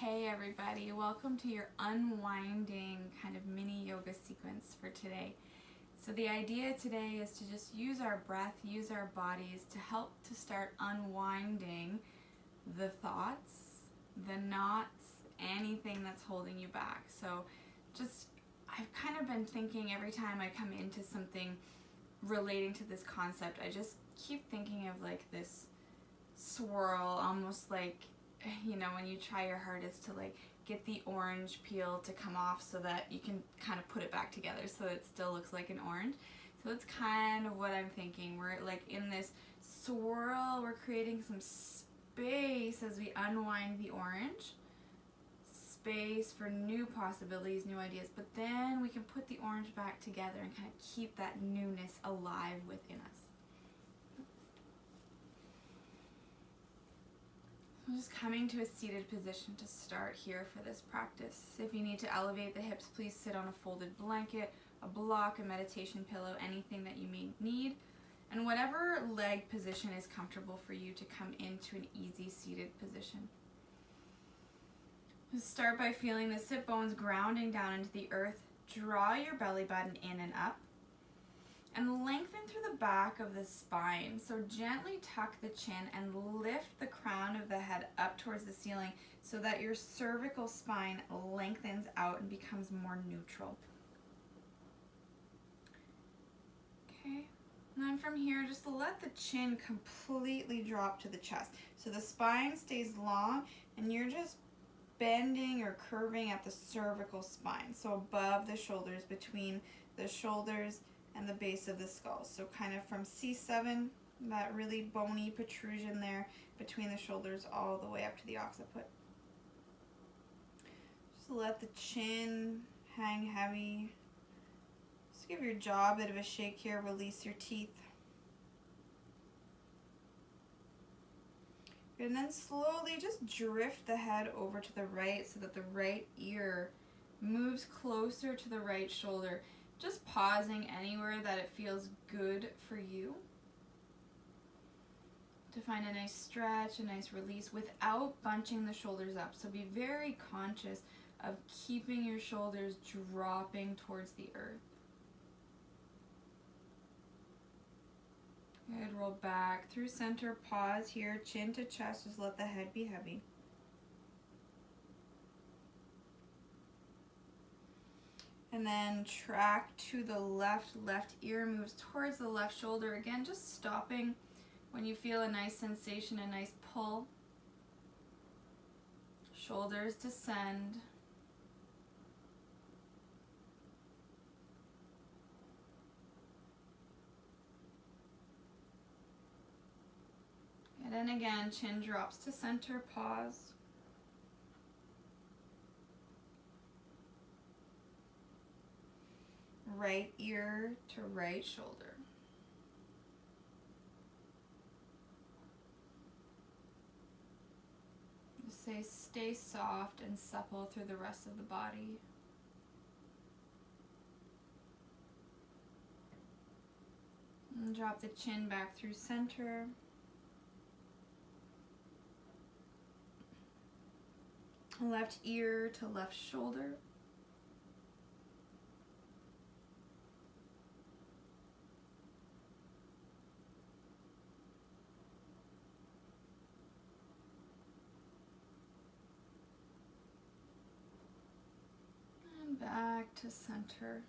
Hey everybody, welcome to your unwinding kind of mini yoga sequence for today. So the idea today is to just use our breath, use our bodies to help to start unwinding the thoughts, the knots, anything that's holding you back. So I've kind of been thinking every time I come into something relating to this concept, I just keep thinking of like this swirl, almost like, when you try your hardest to like get the orange peel to come off so that you can kind of put it back together so it still looks like an orange. So it's kind of what I'm thinking. We're like in this swirl, we're creating some space as we unwind the orange. Space for new possibilities, new ideas, but then we can put the orange back together and kind of keep that newness alive within us. I'm just coming to a seated position to start here for this practice. If you need to elevate the hips, please sit on a folded blanket, a block, a meditation pillow, anything that you may need. And whatever leg position is comfortable for you to come into an easy seated position. Just start by feeling the sit bones grounding down into the earth. Draw your belly button in and up. And lengthen through the back of the spine. So gently tuck the chin and lift the crown of the head up towards the ceiling so that your cervical spine lengthens out and becomes more neutral. Okay, and then from here, just let the chin completely drop to the chest. So the spine stays long and you're just bending or curving at the cervical spine. So above the shoulders, between the shoulders and the base of the skull. So kind of from C7, that really bony protrusion there between the shoulders all the way up to the occiput. Just let the chin hang heavy. Just give your jaw a bit of a shake here, release your teeth. And then slowly just drift the head over to the right so that the right ear moves closer to the right shoulder. Just pausing anywhere that it feels good for you to find a nice stretch, a nice release without bunching the shoulders up. So be very conscious of keeping your shoulders dropping towards the earth. Good, roll back through center, pause here, chin to chest, just let the head be heavy. And then track to the left ear moves towards the left shoulder. Again, just stopping when you feel a nice sensation, a nice pull. Shoulders descend. And then again, chin drops to center, pause. Right ear to right shoulder. Just say stay soft and supple through the rest of the body. And drop the chin back through center. Left ear to left shoulder. Back to center.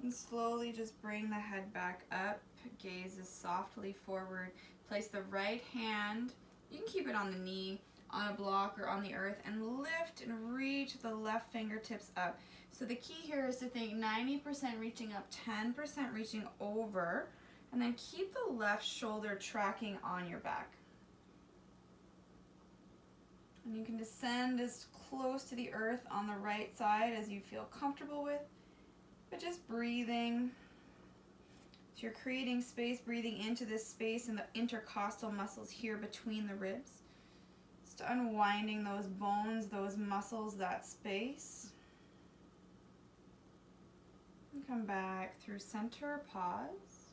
And slowly just bring the head back up, gazes softly forward. Place the right hand, you can keep it on the knee, on a block or on the earth, and lift and reach the left fingertips up. So the key here is to think 90% reaching up, 10% reaching over, and then keep the left shoulder tracking on your back. And you can descend as close to the earth on the right side as you feel comfortable with, but just breathing. So you're creating space, breathing into this space and the intercostal muscles here between the ribs. Just unwinding those bones, those muscles, that space. And come back through center, pause.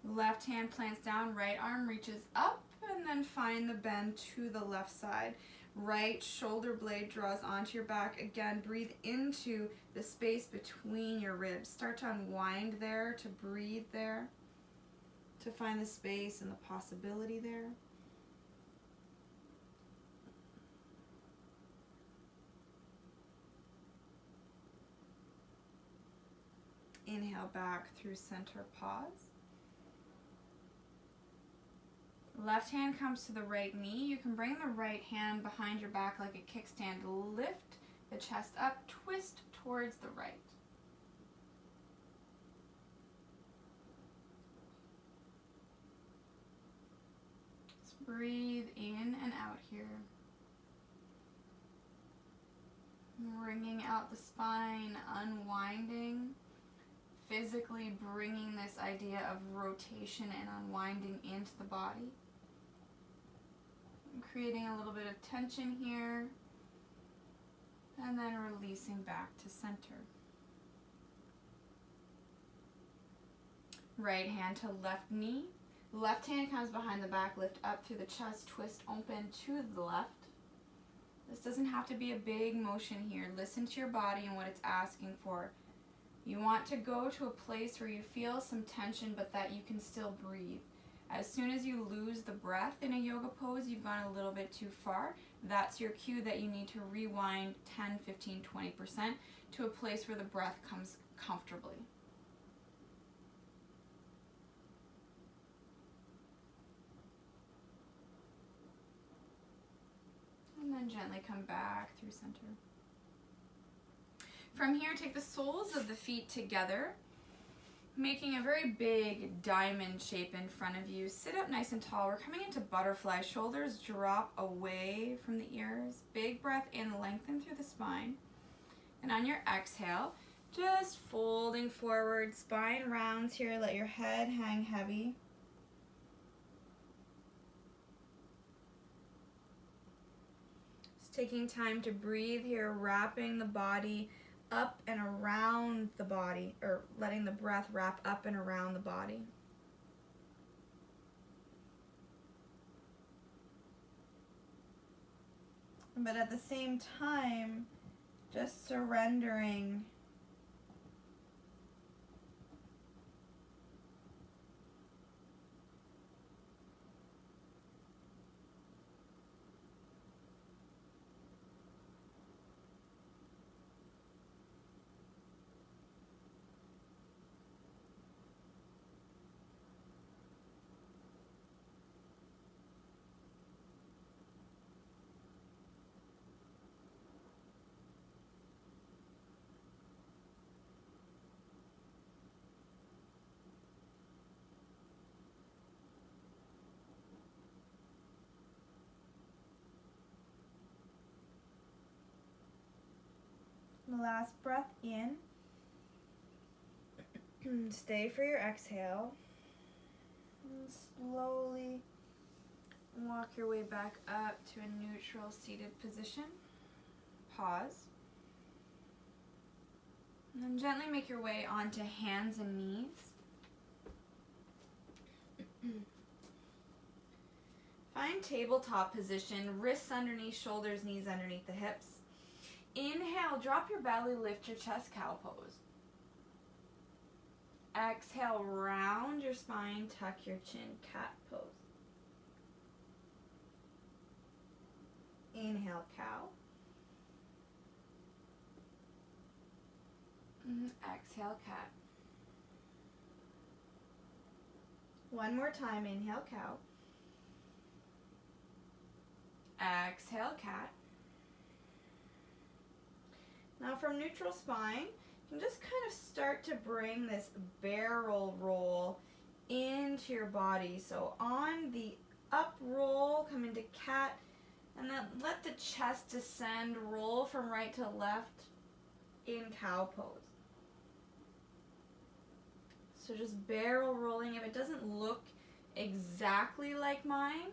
Left hand plants down, right arm reaches up, and then find the bend to the left side. Right shoulder blade draws onto your back. Again, breathe into the space between your ribs. Start to unwind there, to breathe there, to find the space and the possibility there. Inhale back through center, pause. Left hand comes to the right knee. You can bring the right hand behind your back like a kickstand. Lift the chest up, twist towards the right. Just breathe in and out here. Wringing out the spine, unwinding. Physically bringing this idea of rotation and unwinding into the body. Creating a little bit of tension here, and then releasing back to center. Right hand to left knee. Left hand comes behind the back, lift up through the chest, twist open to the left. This doesn't have to be a big motion here. Listen to your body and what it's asking for. You want to go to a place where you feel some tension, but that you can still breathe. As soon as you lose the breath in a yoga pose, you've gone a little bit too far. That's your cue that you need to rewind 10, 15, 20% to a place where the breath comes comfortably. And then gently come back through center. From here, take the soles of the feet together, making a very big diamond shape in front of you. Sit up nice and tall. We're coming into butterfly. Shoulders drop away from the ears. Big breath in, lengthen through the spine. And on your exhale, just folding forward, spine rounds here. Let your head hang heavy. Just taking time to breathe here, wrapping the body up and around the body, or letting the breath wrap up and around the body. But at the same time, just surrendering the last breath in. Stay for your exhale. And slowly walk your way back up to a neutral seated position. Pause. And then gently make your way onto hands and knees. Find tabletop position, wrists underneath, shoulders, knees underneath the hips. Inhale, drop your belly, lift your chest, cow pose. Exhale, round your spine, tuck your chin, cat pose. Inhale, cow. Exhale, cat. One more time, inhale, cow. Exhale, cat. Now from neutral spine, you can just kind of start to bring this barrel roll into your body. So on the up roll, come into cat, and then let the chest descend, roll from right to left in cow pose. So just barrel rolling. If it doesn't look exactly like mine,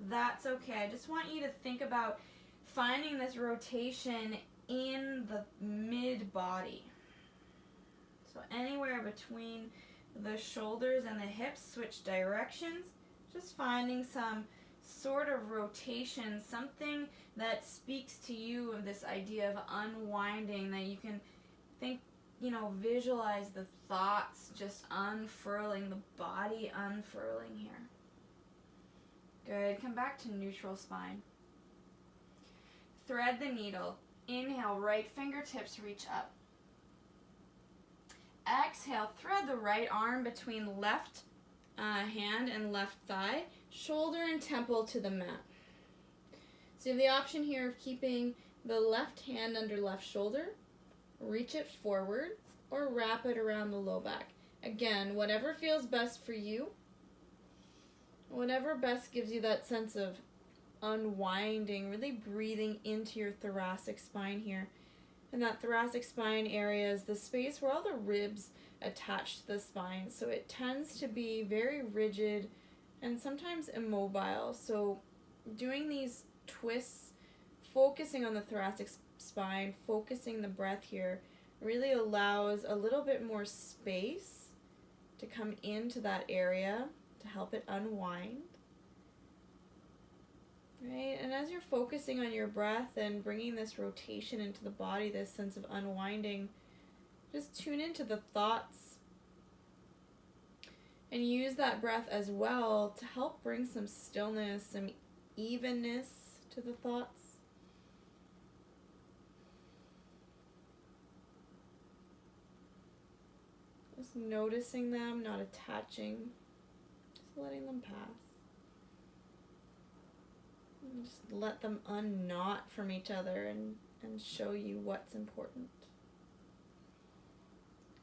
that's okay. I just want you to think about finding this rotation in the mid body. So anywhere between the shoulders and the hips switch directions, just finding some sort of rotation, something that speaks to you of this idea of unwinding, that you can think, visualize the thoughts just unfurling, the body unfurling here. Good. Come back to neutral spine. Thread the needle. Inhale, right fingertips reach up. Exhale, thread the right arm between left hand and left thigh, shoulder and temple to the mat. So you have the option here of keeping the left hand under left shoulder, reach it forward, or wrap it around the low back. Again, whatever feels best for you, whatever best gives you that sense of unwinding, really breathing into your thoracic spine here. And that thoracic spine area is the space where all the ribs attach to the spine. So it tends to be very rigid and sometimes immobile. So doing these twists, focusing on the thoracic spine, focusing the breath here, really allows a little bit more space to come into that area to help it unwind. Right, and as you're focusing on your breath and bringing this rotation into the body, this sense of unwinding, just tune into the thoughts and use that breath as well to help bring some stillness, some evenness to the thoughts. Just noticing them, not attaching, just letting them pass. Just let them unknot from each other and show you what's important.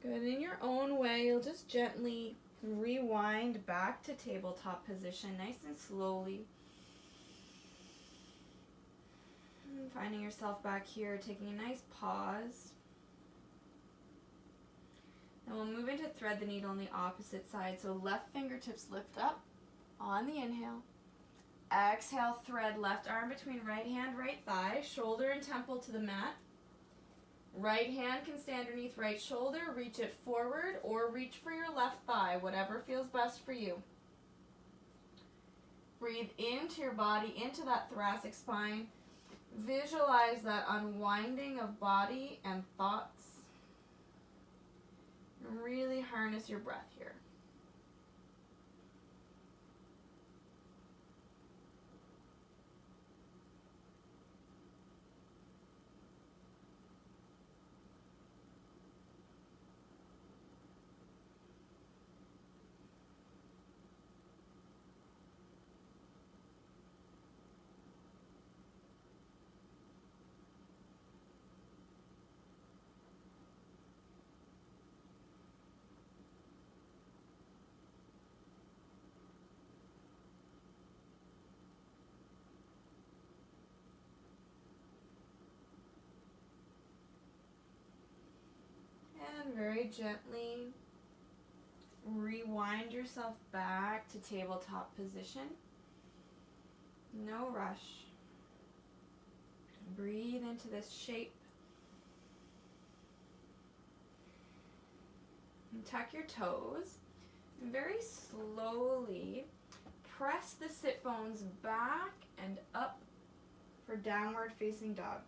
Good. In your own way, you'll just gently rewind back to tabletop position, nice and slowly. And finding yourself back here, taking a nice pause. Then we'll move into thread the needle on the opposite side. So left fingertips lift up on the inhale. Exhale, thread left arm between right hand, right thigh, shoulder and temple to the mat. Right hand can stay underneath right shoulder, reach it forward, or reach for your left thigh, whatever feels best for you. Breathe into your body, into that thoracic spine. Visualize that unwinding of body and thoughts. And really harness your breath here. And very gently rewind yourself back to tabletop position. No rush. Breathe into this shape. And tuck your toes. And very slowly press the sit bones back and up for downward facing dog.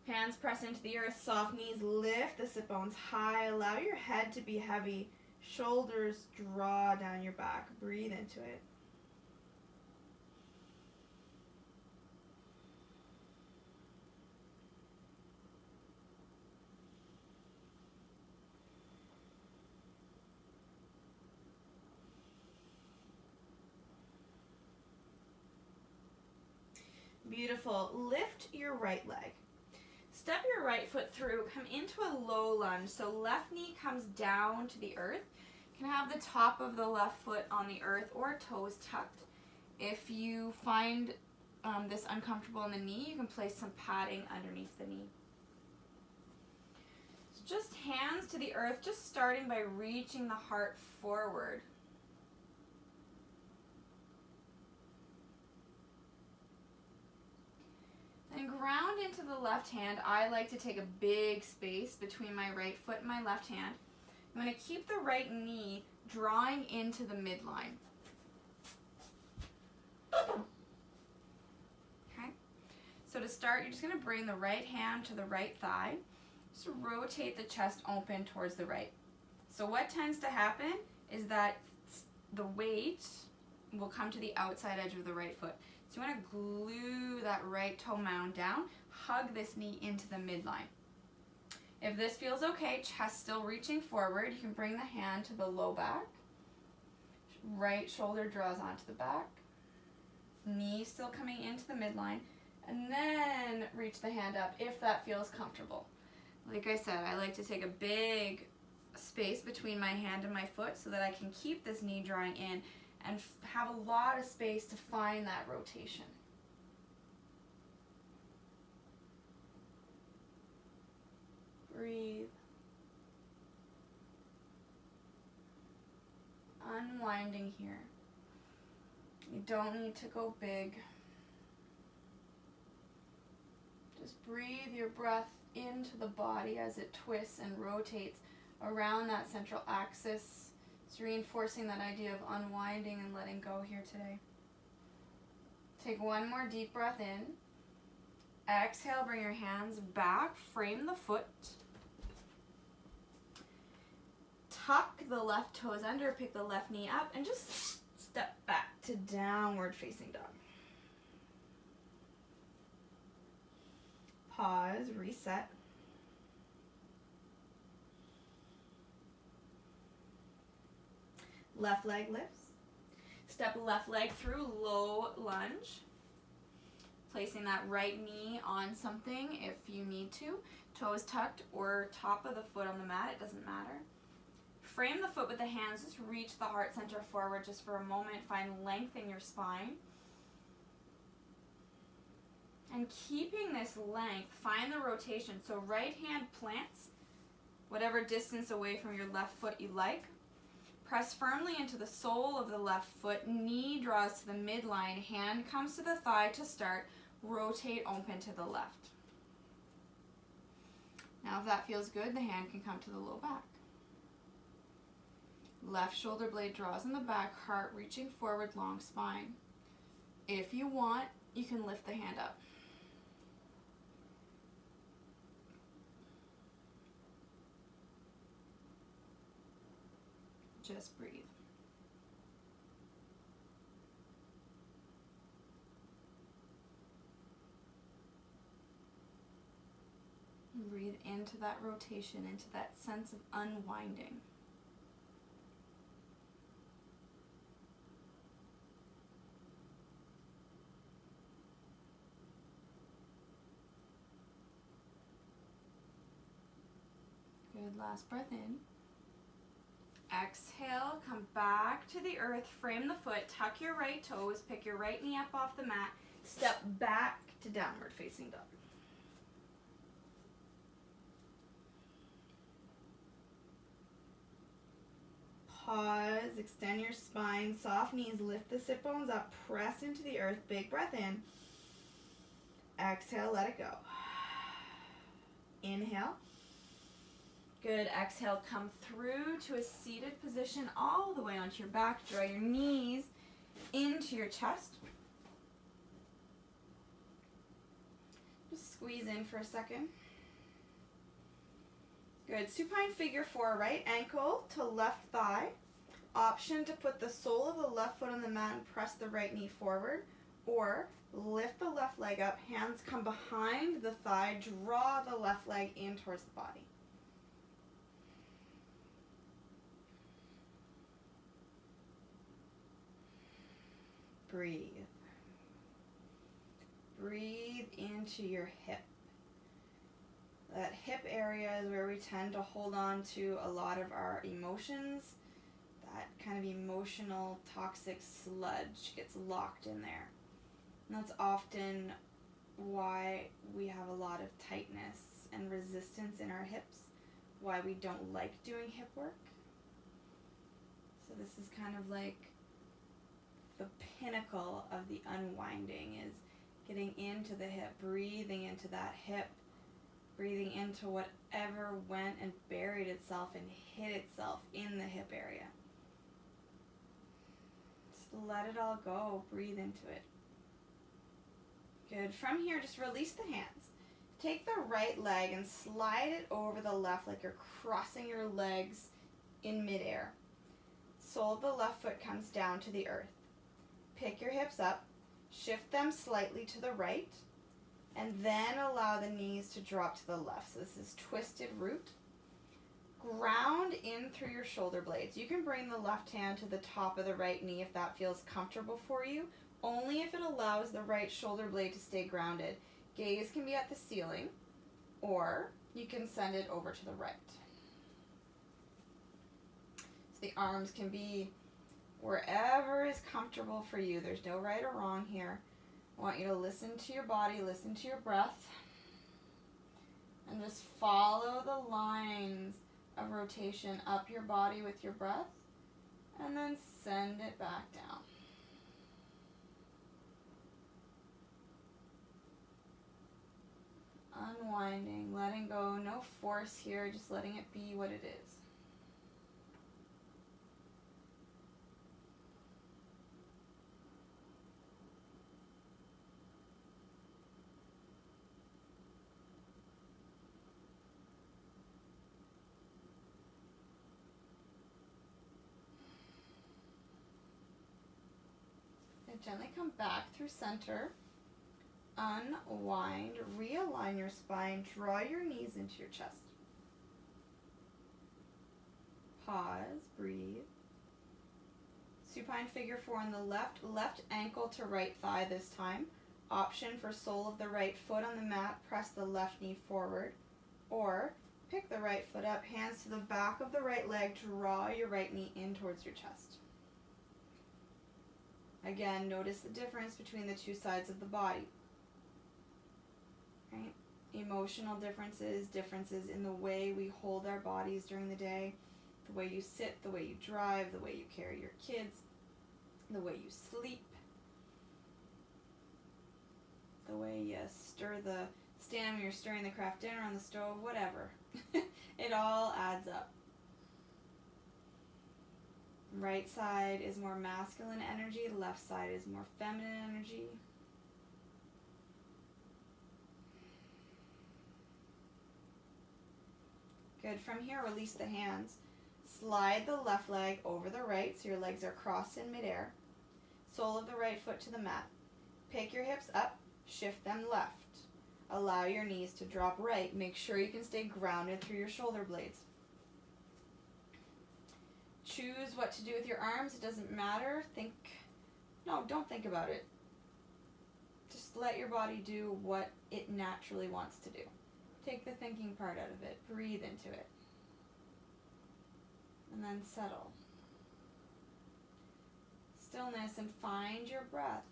Hands press into the earth, soft knees lift the sit bones high. Allow your head to be heavy. Shoulders draw down your back. Breathe into it. Beautiful. Lift your right leg. Step your right foot through, come into a low lunge. So left knee comes down to the earth. You can have the top of the left foot on the earth or toes tucked. If you find this uncomfortable in the knee, you can place some padding underneath the knee. So just hands to the earth, just starting by reaching the heart forward. And ground into the left hand. I like to take a big space between my right foot and my left hand. I'm going to keep the right knee drawing into the midline. Okay? So to start, you're just going to bring the right hand to the right thigh. Just rotate the chest open towards the right. So what tends to happen is that the weight will come to the outside edge of the right foot. So you want to glue that right toe mound down, hug this knee into the midline. If this feels okay, chest still reaching forward, you can bring the hand to the low back. Right shoulder draws onto the back. Knee still coming into the midline. And then reach the hand up if that feels comfortable. Like I said, I like to take a big space between my hand and my foot so that I can keep this knee drawing in and have a lot of space to find that rotation. Breathe. Unwinding here. You don't need to go big. Just breathe your breath into the body as it twists and rotates around that central axis. It's reinforcing that idea of unwinding and letting go here today. Take one more deep breath in. Exhale, bring your hands back, frame the foot. Tuck the left toes under, pick the left knee up, and just step back to downward facing dog. Pause, reset. Left leg lifts. Step left leg through, low lunge. Placing that right knee on something if you need to. Toes tucked or top of the foot on the mat, it doesn't matter. Frame the foot with the hands, just reach the heart center forward just for a moment. Find length in your spine. And keeping this length, find the rotation. So right hand plants whatever distance away from your left foot you like. Press firmly into the sole of the left foot. Knee draws to the midline. Hand comes to the thigh to start. Rotate open to the left. Now if that feels good, the hand can come to the low back. Left shoulder blade draws in the back, heart reaching forward, long spine. If you want, you can lift the hand up. Just breathe. Breathe into that rotation, into that sense of unwinding. Good, last breath in. Exhale, come back to the earth, frame the foot, tuck your right toes, pick your right knee up off the mat, step back to downward facing dog. Pause, extend your spine, soft knees, lift the sit bones up, press into the earth, big breath in. Exhale, let it go. Inhale. Good, exhale, come through to a seated position all the way onto your back. Draw your knees into your chest. Just squeeze in for a second. Good, supine figure four, right ankle to left thigh. Option to put the sole of the left foot on the mat and press the right knee forward, or lift the left leg up, hands come behind the thigh, draw the left leg in towards the body. Breathe. Breathe into your hip. That hip area is where we tend to hold on to a lot of our emotions. That kind of emotional toxic sludge gets locked in there. And that's often why we have a lot of tightness and resistance in our hips, why we don't like doing hip work. So this is kind of like the pinnacle of the unwinding, is getting into the hip, breathing into that hip, Breathing into whatever went and buried itself and hid itself in the hip area. Just let it all go. Breathe into it. Good. From here, just release the hands. Take the right leg and slide it over the left like you're crossing your legs in midair. Sole of the left foot comes down to the earth. Pick your hips up, shift them slightly to the right, and then allow the knees to drop to the left. So this is twisted root. Ground in through your shoulder blades. You can bring the left hand to the top of the right knee if that feels comfortable for you, only if it allows the right shoulder blade to stay grounded. Gaze can be at the ceiling, or you can send it over to the right. So the arms can be wherever is comfortable for you. There's no right or wrong here. I want you to listen to your body, listen to your breath, and just follow the lines of rotation up your body with your breath, and then send it back down. Unwinding, letting go, no force here, just letting it be what it is. And gently come back through center. Unwind, realign your spine, draw your knees into your chest. Pause, breathe. Supine figure 4 on the left ankle to right thigh this time. Option for sole of the right foot on the mat, press the left knee forward. Or pick the right foot up, hands to the back of the right leg, draw your right knee in towards your chest. Again, notice the difference between the two sides of the body. Right? Emotional differences, differences in the way we hold our bodies during the day, the way you sit, the way you drive, the way you carry your kids, the way you sleep, the way you stand when you're stirring the Kraft dinner on the stove, whatever. It all adds up. Right side is more masculine energy, left side is more feminine energy. Good. From here, release the hands. Slide the left leg over the right so your legs are crossed in midair. Sole of the right foot to the mat. Pick your hips up, shift them left. Allow your knees to drop right. Make sure you can stay grounded through your shoulder blades. Choose what to do with your arms. It doesn't matter. Don't think about it. Just let your body do what it naturally wants to do. Take the thinking part out of it. Breathe into it. And then settle. Stillness and find your breath.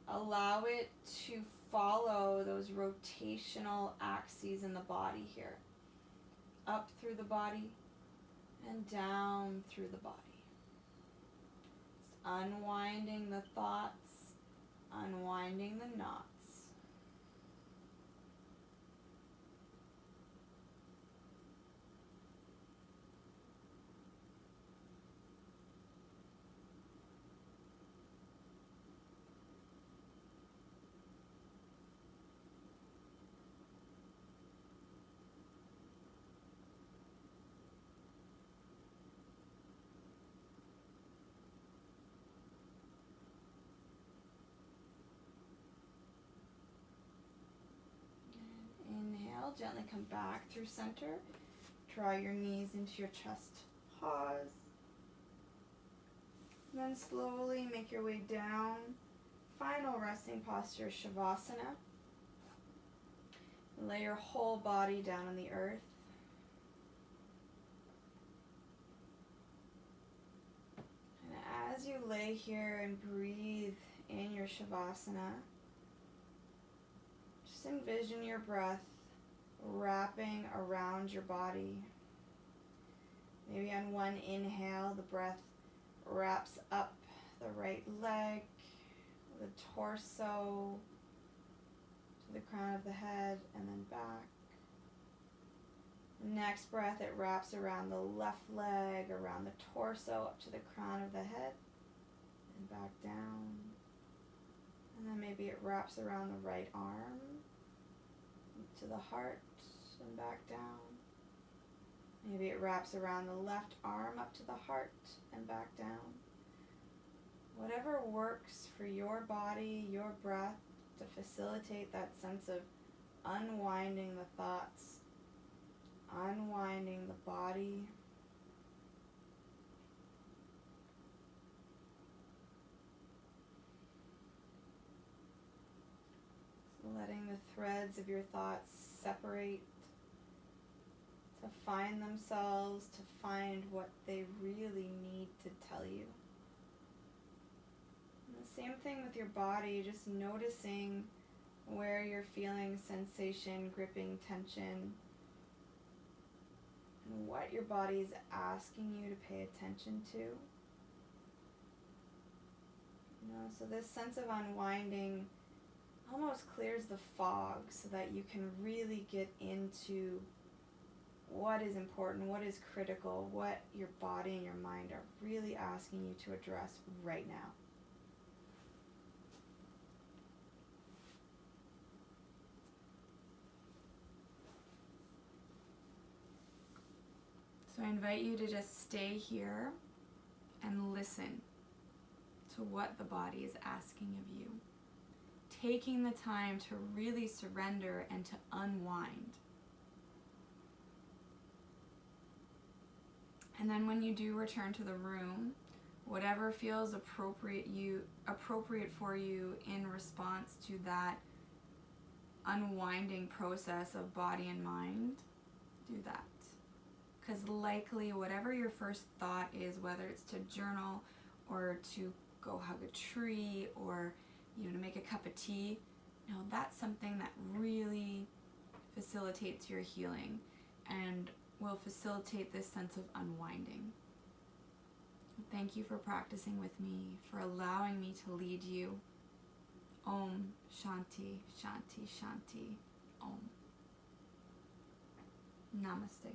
Allow it to follow those rotational axes in the body here. Up through the body and down through the body. Just unwinding the thoughts, unwinding the knots. Inhale, gently come back through center. Draw your knees into your chest. Pause. And then slowly make your way down. Final resting posture, Shavasana. Lay your whole body down on the earth. And as you lay here and breathe in your Shavasana, just envision your breath wrapping around your body. Maybe on one inhale, the breath wraps up the right leg, the torso, to the crown of the head, and then back. Next breath, it wraps around the left leg, around the torso, up to the crown of the head, and back down. And then maybe it wraps around the right arm, up to the heart, and back down. Maybe it wraps around the left arm, up to the heart, and back down. Whatever works for your body, your breath, to facilitate that sense of unwinding the thoughts, unwinding the body. So letting the threads of your thoughts separate, to find themselves, to find what they really need to tell you. And the same thing with your body, just noticing where you're feeling sensation, gripping, tension, and what your body is asking you to pay attention to. So this sense of unwinding almost clears the fog so that you can really get into what is important, what is critical, what your body and your mind are really asking you to address right now. So I invite you to just stay here and listen to what the body is asking of you. Taking the time to really surrender and to unwind. And then when you do return to the room, whatever feels appropriate for you in response to that unwinding process of body and mind, do that. Because likely whatever your first thought is, whether it's to journal or to go hug a tree or to make a cup of tea, that's something that really facilitates your healing and will facilitate this sense of unwinding. Thank you for practicing with me, for allowing me to lead you. Om Shanti Shanti Shanti Om. Namaste.